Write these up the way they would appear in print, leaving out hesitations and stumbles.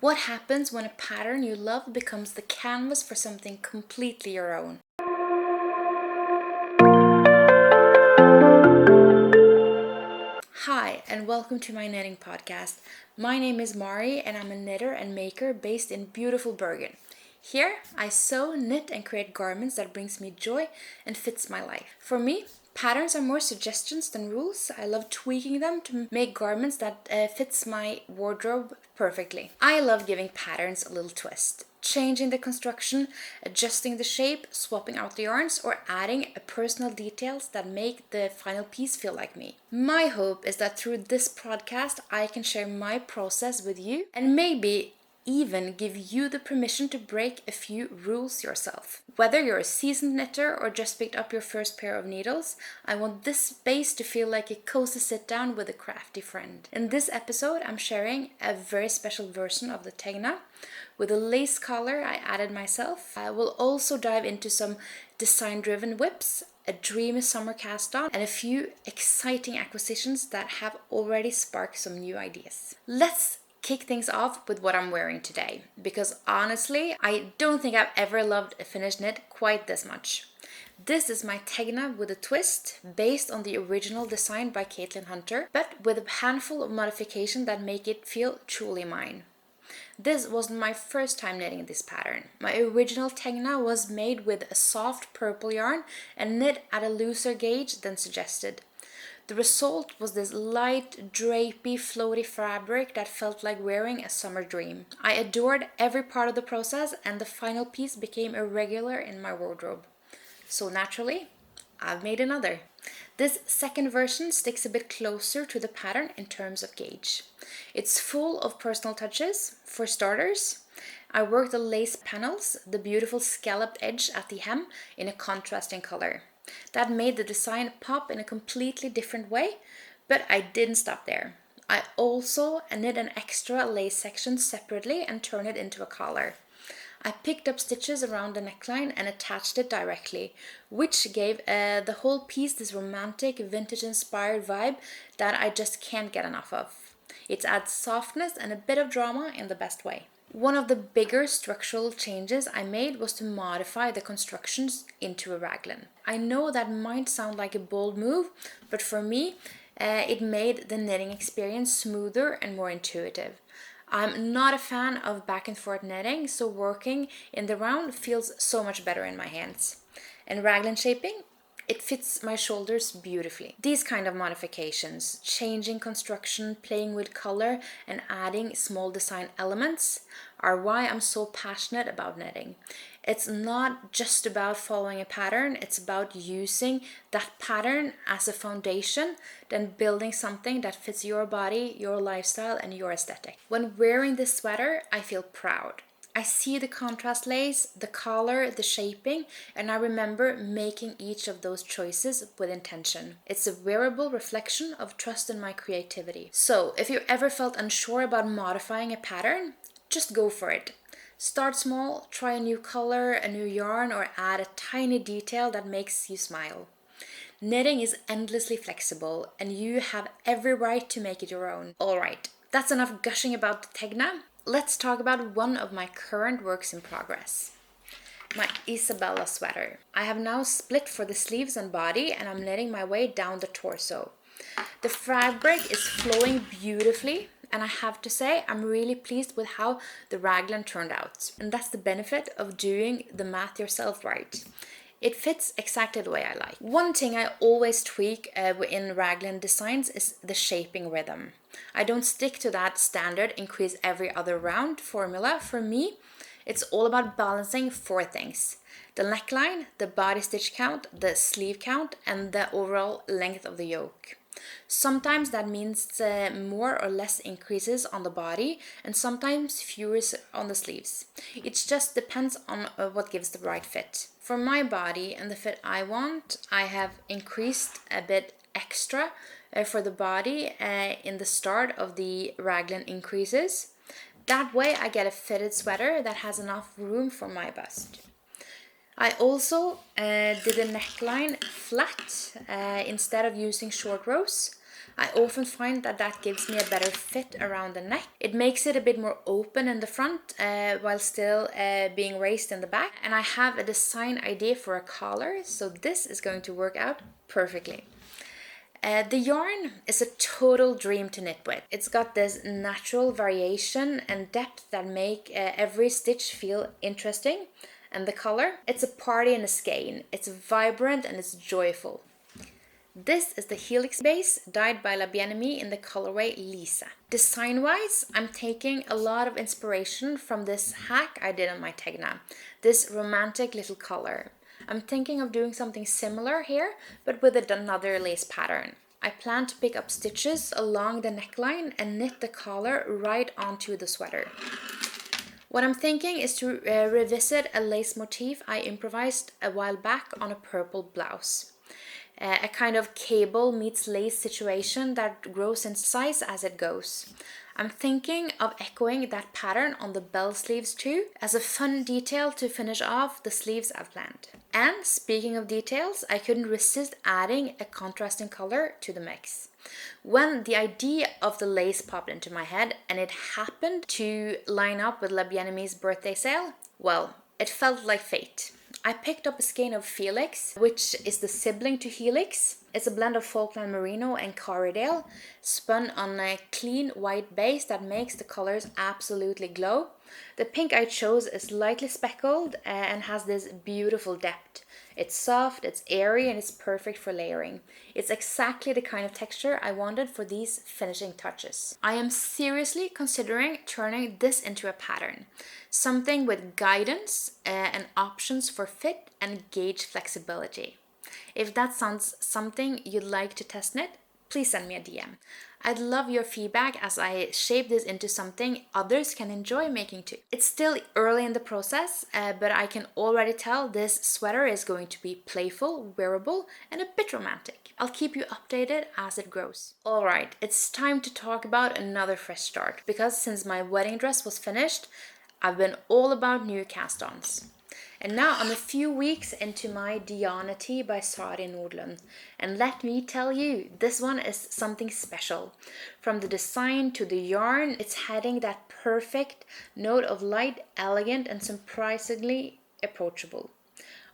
What happens when a pattern you love becomes the canvas for something completely your own? Hi, and welcome to my knitting podcast. My name is Marii, and I'm a knitter and maker based in beautiful Bergen. Here, I sew, knit, and create garments that brings me joy and fits my life. For me, patterns are more suggestions than rules. I love tweaking them to make garments that fits my wardrobe perfectly. I love giving patterns a little twist, changing the construction, adjusting the shape, swapping out the yarns, or adding personal details that make the final piece feel like me. My hope is that through this podcast, I can share my process with you and maybe even give you the permission to break a few rules yourself. Whether you're a seasoned knitter or just picked up your first pair of needles, I want this space to feel like a cozy sit down with a crafty friend. In this episode, I'm sharing a very special version of the Tegna with a lace collar I added myself. I will also dive into some design-driven whips, a dreamy summer cast-on, and a few exciting acquisitions that have already sparked some new ideas. Let's kick things off with what I'm wearing today, because honestly, I don't think I've ever loved a finished knit quite this much. This is my Tegna with a twist, based on the original design by Caitlin Hunter, but with a handful of modifications that make it feel truly mine. This wasn't my first time knitting this pattern. My original Tegna was made with a soft purple yarn and knit at a looser gauge than suggested. The result was this light, drapey, floaty fabric that felt like wearing a summer dream. I adored every part of the process, and the final piece became a regular in my wardrobe. So naturally, I've made another. This second version sticks a bit closer to the pattern in terms of gauge. It's full of personal touches. For starters, I worked the lace panels, the beautiful scalloped edge at the hem, in a contrasting color. That made the design pop in a completely different way, but I didn't stop there. I also knit an extra lace section separately and turned it into a collar. I picked up stitches around the neckline and attached it directly, which gave the whole piece this romantic, vintage-inspired vibe that I just can't get enough of. It adds softness and a bit of drama in the best way. One of the bigger structural changes I made was to modify the constructions into a raglan. I know that might sound like a bold move, but for me, it made the knitting experience smoother and more intuitive. I'm not a fan of back and forth knitting, so working in the round feels so much better in my hands. And raglan shaping, it fits my shoulders beautifully. These kind of modifications, changing construction, playing with color, and adding small design elements are why I'm so passionate about knitting. It's not just about following a pattern, it's about using that pattern as a foundation, then building something that fits your body, your lifestyle, and your aesthetic. When wearing this sweater, I feel proud. I see the contrast lace, the color, the shaping, and I remember making each of those choices with intention. It's a wearable reflection of trust in my creativity. So, if you ever felt unsure about modifying a pattern, just go for it. Start small, try a new color, a new yarn, or add a tiny detail that makes you smile. Knitting is endlessly flexible, and you have every right to make it your own. Alright, that's enough gushing about the Tegna. Let's talk about one of my current works in progress. My Isabella sweater. I have now split for the sleeves and body, and I'm knitting my way down the torso. The fabric is flowing beautifully, and I have to say I'm really pleased with how the raglan turned out. And that's the benefit of doing the math yourself right. It fits exactly the way I like. One thing I always tweak in raglan designs is the shaping rhythm. I don't stick to that standard increase every other round formula. For me, it's all about balancing four things: the neckline, the body stitch count, the sleeve count, and the overall length of the yoke. Sometimes that means more or less increases on the body, and sometimes fewer on the sleeves. It just depends on what gives the right fit. For my body and the fit I want, I have increased a bit extra for the body in the start of the raglan increases. That way I get a fitted sweater that has enough room for my bust. I also did the neckline flat instead of using short rows. I often find that gives me a better fit around the neck. It makes it a bit more open in the front while still being raised in the back. And I have a design idea for a collar, so this is going to work out perfectly. The yarn is a total dream to knit with. It's got this natural variation and depth that make every stitch feel interesting. And the color, it's a party in a skein. It's vibrant and it's joyful. This is the Helix base dyed by La Bien-Aimée in the colorway Lisa. Design-wise, I'm taking a lot of inspiration from this hack I did on my Tegna. This romantic little color. I'm thinking of doing something similar here, but with another lace pattern. I plan to pick up stitches along the neckline and knit the collar right onto the sweater. What I'm thinking is to revisit a lace motif I improvised a while back on a purple blouse. A kind of cable meets lace situation that grows in size as it goes. I'm thinking of echoing that pattern on the bell sleeves too, as a fun detail to finish off the sleeves I've planned. And speaking of details, I couldn't resist adding a contrasting color to the mix. When the idea of the lace popped into my head and it happened to line up with La Bien-Aimée's birthday sale, well, it felt like fate. I picked up a skein of Felix, which is the sibling to Helix. It's a blend of Falkland Merino and Corriedale, spun on a clean white base that makes the colors absolutely glow. The pink I chose is lightly speckled and has this beautiful depth. It's soft, it's airy, and it's perfect for layering. It's exactly the kind of texture I wanted for these finishing touches. I am seriously considering turning this into a pattern. Something with guidance and options for fit and gauge flexibility. If that sounds something you'd like to test knit, please send me a DM. I'd love your feedback as I shape this into something others can enjoy making too. It's still early in the process, but I can already tell this sweater is going to be playful, wearable, and a bit romantic. I'll keep you updated as it grows. Alright, it's time to talk about another fresh start, because since my wedding dress was finished, I've been all about new cast-ons. And now I'm a few weeks into my Diona tee by Sari Nordlund. And let me tell you, this one is something special. From the design to the yarn, it's having that perfect note of light, elegant, and surprisingly approachable.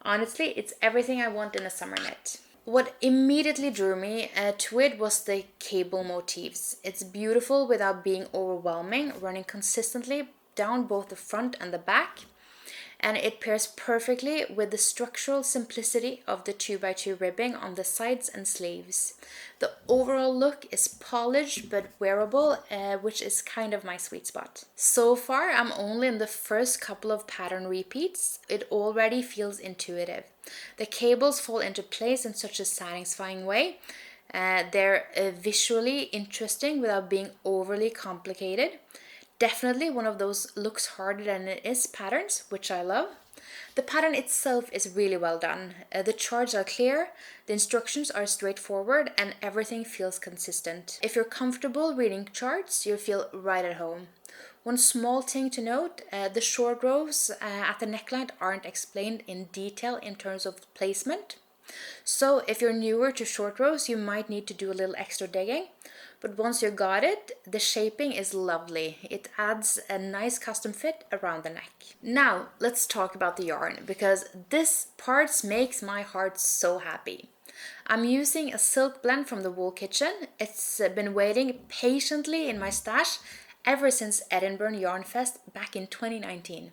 Honestly, it's everything I want in a summer knit. What immediately drew me to it was the cable motifs. It's beautiful without being overwhelming, running consistently down both the front and the back. And it pairs perfectly with the structural simplicity of the 2x2 ribbing on the sides and sleeves. The overall look is polished but wearable, which is kind of my sweet spot. So far, I'm only in the first couple of pattern repeats. It already feels intuitive. The cables fall into place in such a satisfying way. They're visually interesting without being overly complicated. Definitely one of those looks harder than it is patterns, which I love. The pattern itself is really well done. The charts are clear, the instructions are straightforward, and everything feels consistent. If you're comfortable reading charts, you'll feel right at home. One small thing to note, the short rows at the neckline aren't explained in detail in terms of placement. So if you're newer to short rows, you might need to do a little extra digging. But once you got it, the shaping is lovely. It adds a nice custom fit around the neck. Now, let's talk about the yarn, because this part makes my heart so happy. I'm using a silk blend from the Wool Kitchen. It's been waiting patiently in my stash ever since Edinburgh Yarn Fest back in 2019.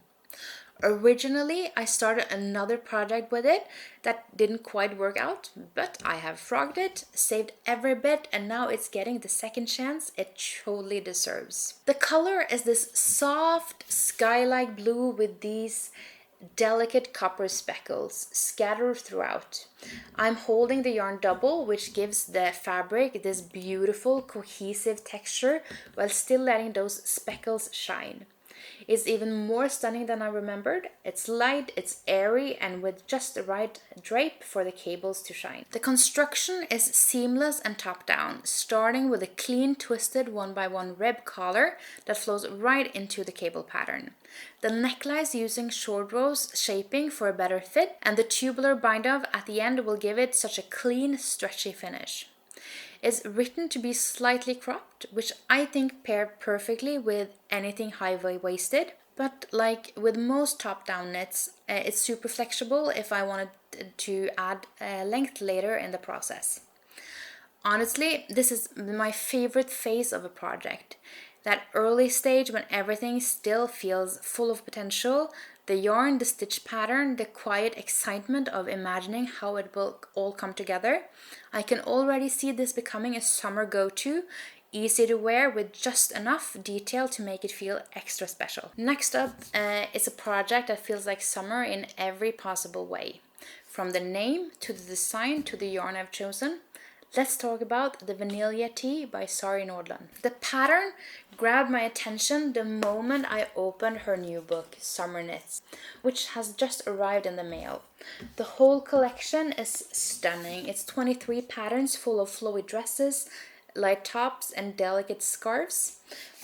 Originally, I started another project with it that didn't quite work out, but I have frogged it, saved every bit, and now it's getting the second chance it totally deserves. The color is this soft, sky-like blue with these delicate copper speckles scattered throughout. I'm holding the yarn double, which gives the fabric this beautiful, cohesive texture while still letting those speckles shine. It's even more stunning than I remembered. It's light, it's airy, and with just the right drape for the cables to shine. The construction is seamless and top down, starting with a clean twisted 1x1 rib collar that flows right into the cable pattern. The neckline is using short rows shaping for a better fit, and the tubular bind off at the end will give it such a clean, stretchy finish. It's written to be slightly cropped, which I think pair perfectly with anything high-waisted. But like with most top-down knits, it's super flexible if I wanted to add length later in the process. Honestly, this is my favorite phase of a project. That early stage when everything still feels full of potential, the yarn, the stitch pattern, the quiet excitement of imagining how it will all come together. I can already see this becoming a summer go-to, easy to wear with just enough detail to make it feel extra special. Next up is a project that feels like summer in every possible way. From the name to the design to the yarn I've chosen. Let's talk about the Venelia tee by Sari Nordland. The pattern grabbed my attention the moment I opened her new book, Summer Knits, which has just arrived in the mail. The whole collection is stunning. It's 23 patterns full of flowy dresses, light tops and delicate scarves,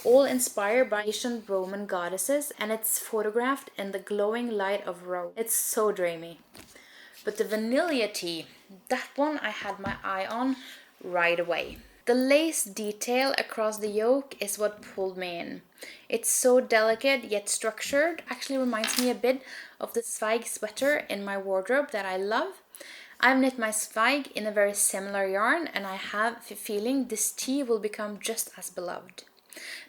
all inspired by ancient Roman goddesses, and it's photographed in the glowing light of Rome. It's so dreamy. But the Venelia tee, that one I had my eye on right away. The lace detail across the yoke is what pulled me in. It's so delicate yet structured, actually reminds me a bit of the Zweig sweater in my wardrobe that I love. I've knit my Zweig in a very similar yarn, and I have a feeling this tee will become just as beloved.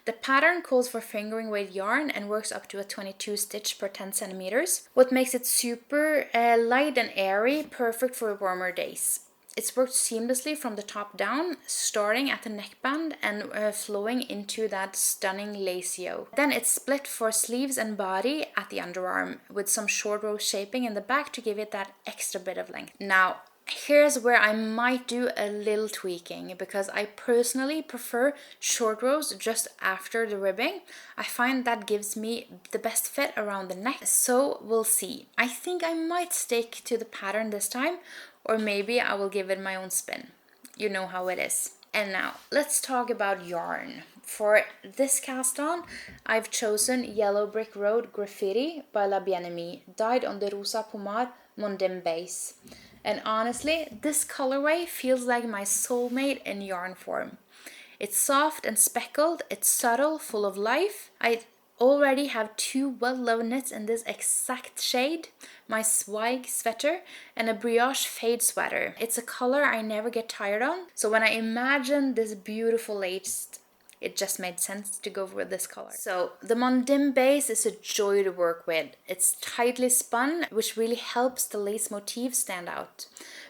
The pattern calls for fingering weight yarn and works up to a 22 stitch per 10 centimeters, what makes it super light and airy, perfect for warmer days. It's worked seamlessly from the top down, starting at the neckband and flowing into that stunning lace yoke. Then it's split for sleeves and body at the underarm, with some short row shaping in the back to give it that extra bit of length. Now, here's where I might do a little tweaking, because I personally prefer short rows just after the ribbing. I find that gives me the best fit around the neck, so we'll see. I think I might stick to the pattern this time, or maybe I will give it my own spin. You know how it is. And now, let's talk about yarn. For this cast on, I've chosen Yellow Brick Road Graffiti by La Bien-Aimée, dyed on the Rosa Pomar Mondim base. And honestly, this colorway feels like my soulmate in yarn form. It's soft and speckled, it's subtle, full of life. I already have two well-loved knits in this exact shade, my Zweig sweater and a brioche fade sweater. It's a color I never get tired on, so when I imagine this beautiful lace, it just made sense to go with this color. So the Mondim base is a joy to work with. It's tightly spun, which really helps the lace motif stand out.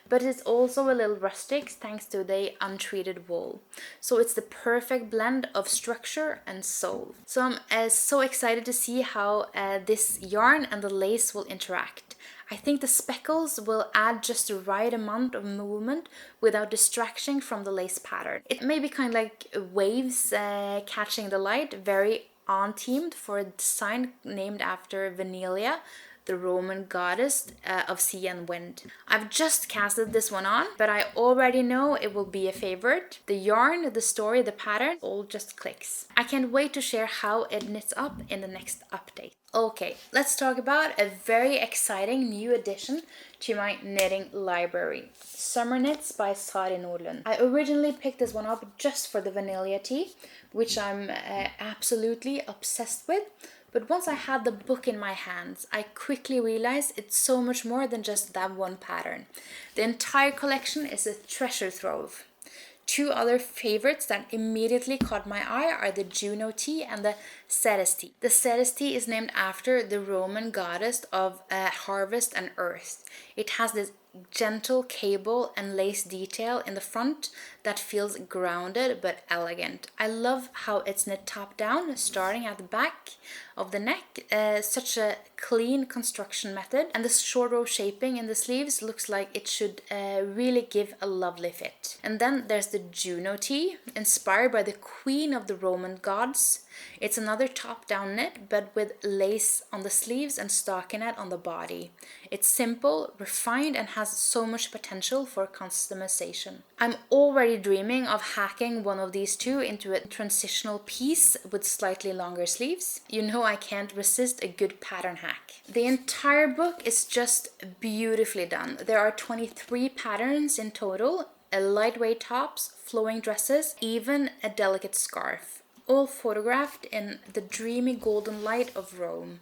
But it's also a little rustic thanks to the untreated wool. So it's the perfect blend of structure and soul. So I'm so excited to see how this yarn and the lace will interact. I think the speckles will add just the right amount of movement without distraction from the lace pattern. It may be kind of like waves catching the light, very on-themed for a design named after Venelia, the Roman goddess of sea and wind. I've just casted this one on, but I already know it will be a favorite. The yarn, the story, the pattern, all just clicks. I can't wait to share how it knits up in the next update. Okay, let's talk about a very exciting new addition to my knitting library. Summer Knits by Sari Nordland. I originally picked this one up just for the Venelia tee, which I'm absolutely obsessed with. But once I had the book in my hands, I quickly realized it's so much more than just that one pattern. The entire collection is a treasure trove. Two other favorites that immediately caught my eye are the Juno tee and the Ceres tee. The Ceres tee is named after the Roman goddess of harvest and earth. It has this gentle cable and lace detail in the front that feels grounded but elegant. I love how it's knit top down, starting at the back of the neck, such a clean construction method, and the short row shaping in the sleeves looks like it should really give a lovely fit. And then there's the Juno tee, inspired by the queen of the Roman gods. It's another top-down knit, but with lace on the sleeves and stockinette on the body. It's simple, refined, and has so much potential for customization. I'm already dreaming of hacking one of these two into a transitional piece with slightly longer sleeves. You know I can't resist a good pattern hack. The entire book is just beautifully done. There are 23 patterns in total, lightweight tops, flowing dresses, even a delicate scarf, all photographed in the dreamy golden light of Rome.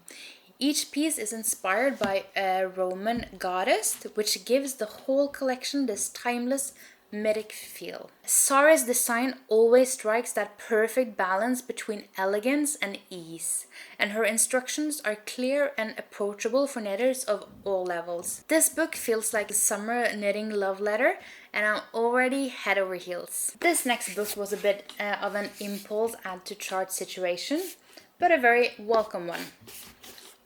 Each piece is inspired by a Roman goddess, which gives the whole collection this timeless, mythic feel. Sarah's design always strikes that perfect balance between elegance and ease, and her instructions are clear and approachable for knitters of all levels. This book feels like a summer knitting love letter, and I'm already head over heels. This next book was a bit of an impulse add to chart situation, but a very welcome one.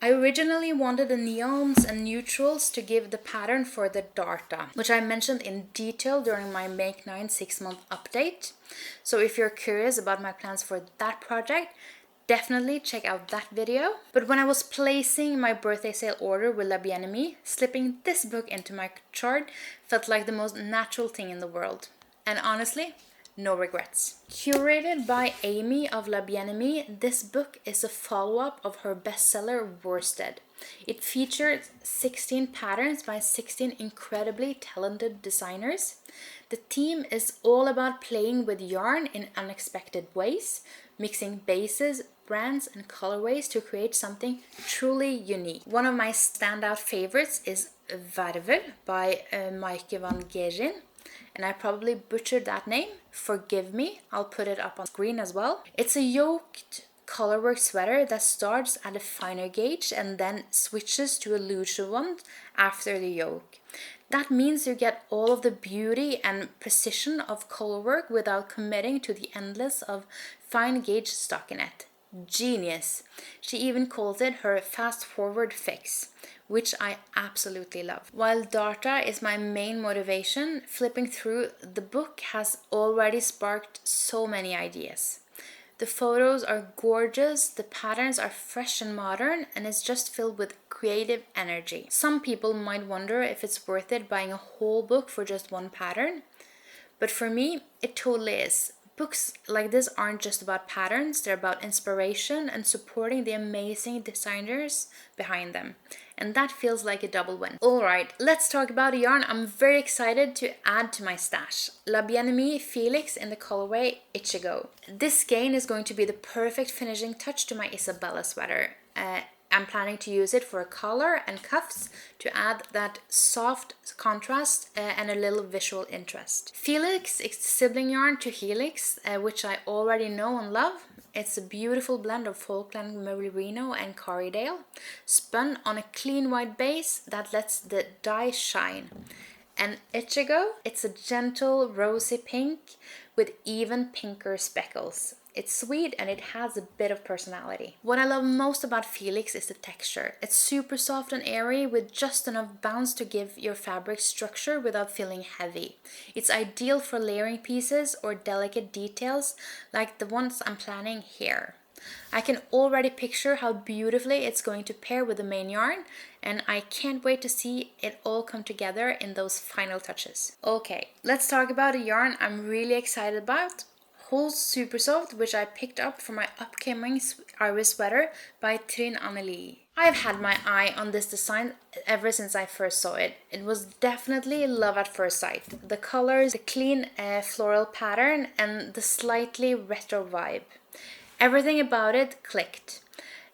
I originally wanted the neons and neutrals to give the pattern for the Darta, which I mentioned in detail during my Make 9 6-month update. So if you're curious about my plans for that project, definitely check out that video. But when I was placing my birthday sale order with La Bien-Aimée, slipping this book into my chart felt like the most natural thing in the world. And honestly, no regrets. Curated by Aimée of La Bien-Aimée, this book is a follow-up of her bestseller Worsted. It features 16 patterns by 16 incredibly talented designers. The theme is all about playing with yarn in unexpected ways, mixing bases, brands and colorways to create something truly unique. One of my standout favorites is Vervel by Maike van Geerin. And I probably butchered that name. Forgive me, I'll put it up on screen as well. It's a yoked colorwork sweater that starts at a finer gauge and then switches to a looser one after the yoke. That means you get all of the beauty and precision of colorwork without committing to the endless of fine gauge stockinette. Genius. She even calls it her fast forward fix, which I absolutely love. While Darta is my main motivation, flipping through the book has already sparked so many ideas. The photos are gorgeous, the patterns are fresh and modern, and it's just filled with creative energy. Some people might wonder if it's worth it buying a whole book for just one pattern, but for me, it totally is. Books like this aren't just about patterns, they're about inspiration and supporting the amazing designers behind them. And that feels like a double win. Alright, let's talk about a yarn I'm very excited to add to my stash. La Bien-Aimée Felix in the colorway Ichigo. This skein is going to be the perfect finishing touch to my Isabella sweater. I'm planning to use it for a collar and cuffs to add that soft contrast and a little visual interest. Felix is sibling yarn to Helix, which I already know and love. It's a beautiful blend of Falkland Merino and Corriedale, spun on a clean white base that lets the dye shine. And Ichigo, it's a gentle rosy pink with even pinker speckles. It's sweet and it has a bit of personality. What I love most about Felix is the texture. It's super soft and airy with just enough bounce to give your fabric structure without feeling heavy. It's ideal for layering pieces or delicate details like the ones I'm planning here. I can already picture how beautifully it's going to pair with the main yarn, and I can't wait to see it all come together in those final touches. Okay, let's talk about a yarn I'm really excited about. Holst Supersoft, which I picked up for my upcoming Iris sweater by Trine Anneli. I've had my eye on this design ever since I first saw it. It was definitely love at first sight. The colors, the clean floral pattern, and the slightly retro vibe. Everything about it clicked.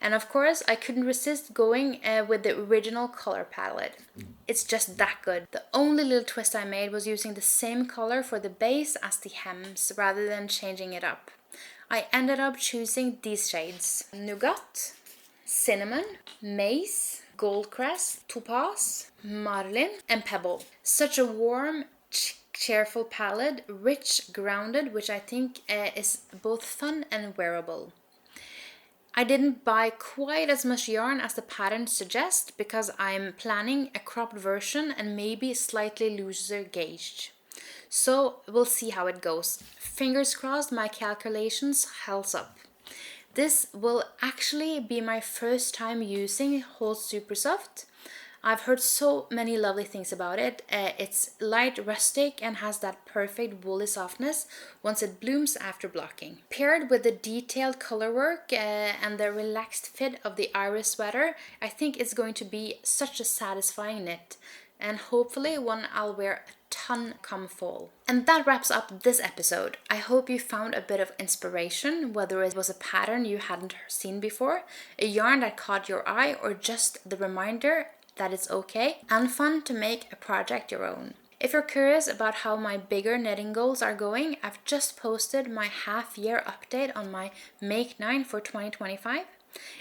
And of course, I couldn't resist going with the original color palette. It's just that good. The only little twist I made was using the same color for the base as the hems, rather than changing it up. I ended up choosing these shades: Nougat, Cinnamon, Maize, Goldcrest, Topaz, Marlin, and Pebble. Such a warm, cheerful palette, rich, grounded, which I think is both fun and wearable. I didn't buy quite as much yarn as the pattern suggests because I'm planning a cropped version and maybe slightly looser gauge. So we'll see how it goes. Fingers crossed my calculations holds up. This will actually be my first time using Holst Supersoft. I've heard so many lovely things about it. It's light, rustic, and has that perfect woolly softness once it blooms after blocking. Paired with the detailed colorwork and the relaxed fit of the Iris sweater, I think it's going to be such a satisfying knit, and hopefully one I'll wear a ton come fall. And that wraps up this episode. I hope you found a bit of inspiration, whether it was a pattern you hadn't seen before, a yarn that caught your eye, or just the reminder that it's okay and fun to make a project your own. If you're curious about how my bigger knitting goals are going, I've just posted my half-year update on my Make 9 for 2025.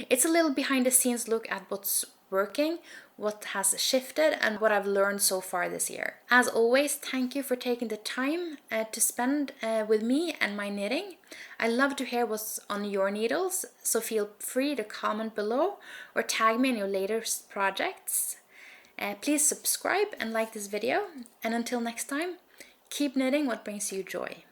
It's a little behind the scenes look at what's working, what has shifted, and what I've learned so far this year. As always, thank you for taking the time to spend with me and my knitting. I love to hear what's on your needles, so feel free to comment below or tag me in your latest projects. Please subscribe and like this video, and until next time, keep knitting what brings you joy.